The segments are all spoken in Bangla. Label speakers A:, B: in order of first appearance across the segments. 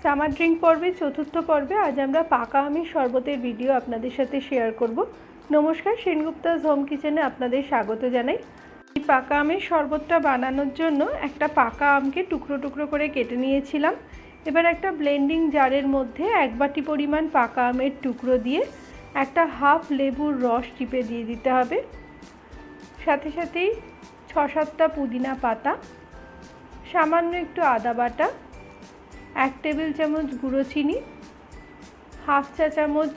A: সামার ড্রিঙ্ক পর্বে চতুর্থ পর্বে আজ আমরা পাকা আমের শরবতের ভিডিও আপনাদের সাথে শেয়ার করব। নমস্কার, সেনগুপ্তাস হোম কিচেনে আপনাদের স্বাগত জানাই। এই পাকা আমের শরবতটা বানানোর জন্য একটা পাকা আমকে টুকরো টুকরো করে কেটে নিয়েছিলাম। এবার একটা ব্লেন্ডিং জারের মধ্যে 1 বাটি পরিমাণ পাকা আমের টুকরো দিয়ে একটা হাফ লেবুর রস চিপে দিয়ে দিতে হবে। সাথে সাথেই 6-7টা পুদিনা পাতা, সামান্য একটু আদা বাটা, 1 টেবিল চামচ গুঁড়ো চিনি, হাফ চা চামচ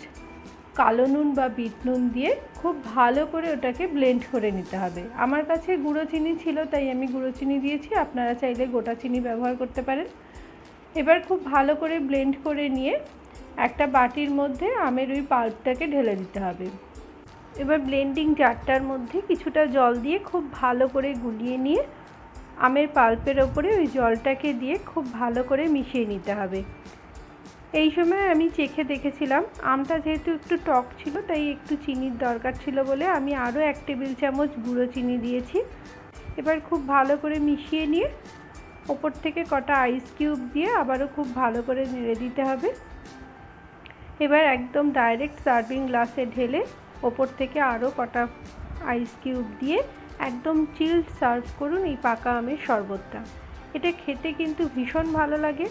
A: কালো নুন বা বিট নুন দিয়ে খুব ভালো করে ওটাকে ব্লেন্ড করে নিতে হবে। আমার কাছে গুঁড়ো চিনি ছিল তাই আমি গুঁড়ো চিনি দিয়েছি, আপনারা চাইলে গোটা চিনি ব্যবহার করতে পারেন। এবার খুব ভালো করে ব্লেন্ড করে নিয়ে একটা বাটির মধ্যে আমের ওই পাল্পটাকে ঢেলে দিতে হবে। এবার ব্লেন্ডিং জারটার মধ্যে কিছুটা জল দিয়ে খুব ভালো করে গুলিয়ে নিয়ে আমের পাল্পের ওপরে ওই জলটাকে দিয়ে খুব ভালো করে মিশিয়ে নিতে হবে। এই সময় আমি চেখে দেখেছিলাম, আমটা যেহেতু একটু টক ছিল তাই একটু চিনির দরকার ছিল বলে আমি আরও 1 টেবিল চামচ গুঁড়ো চিনি দিয়েছি। এবার খুব ভালো করে মিশিয়ে নিয়ে ওপর থেকে কটা আইস কিউব দিয়ে আবারও খুব ভালো করে নেড়ে দিতে হবে। এবার একদম ডাইরেক্ট সার্ভিং গ্লাসে ঢেলে ওপর থেকে আরও কটা আইস কিউব দিয়ে একদম চিল্ড সার্ভ করুন এই পাকা আমের শরবতটা। এটা খেতে কিন্তু ভীষণ ভালো লাগে।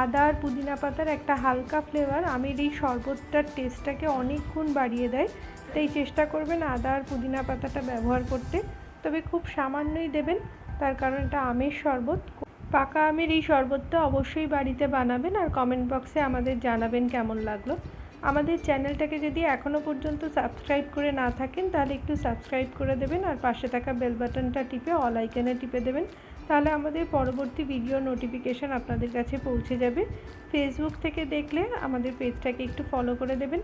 A: আদা আর পুদিনা পাতার একটা হালকা ফ্লেভার আমের এই শরবতটার টেস্টটাকে অনেক গুণ বাড়িয়ে দেয়, তাই চেষ্টা করবেন আদা আর পুদিনা পাতাটা ব্যবহার করতে, তবে খুব সামান্যই দেবেন, তার কারণ এটা আমের শরবত। পাকা আমের এই শরবতটা অবশ্যই বাড়িতে বানাবেন আর কমেন্ট বক্সে আমাদের জানাবেন কেমন লাগলো। আমাদের চ্যানেলটাকে যদি এখনও পর্যন্ত সাবস্ক্রাইব করে না থাকেন তাহলে একটু সাবস্ক্রাইব করে দেবেন আর পাশে থাকা বেল বাটনটা টিপে অল আইকনে টিপে দেবেন, তাহলে আমাদের পরবর্তী ভিডিও নোটিফিকেশান আপনাদের কাছে পৌঁছে যাবে। ফেসবুক থেকে দেখলে আমাদের পেজটাকে একটু ফলো করে দেবেন।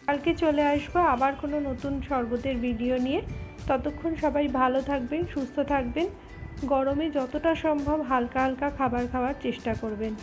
A: কালকে চলে আসবো আবার কোনো নতুন শরবতের ভিডিও নিয়ে। ততক্ষণ সবাই ভালো থাকবেন, সুস্থ থাকবেন, গরমে যতটা সম্ভব হালকা হালকা খাবার খাওয়ার চেষ্টা করবেন।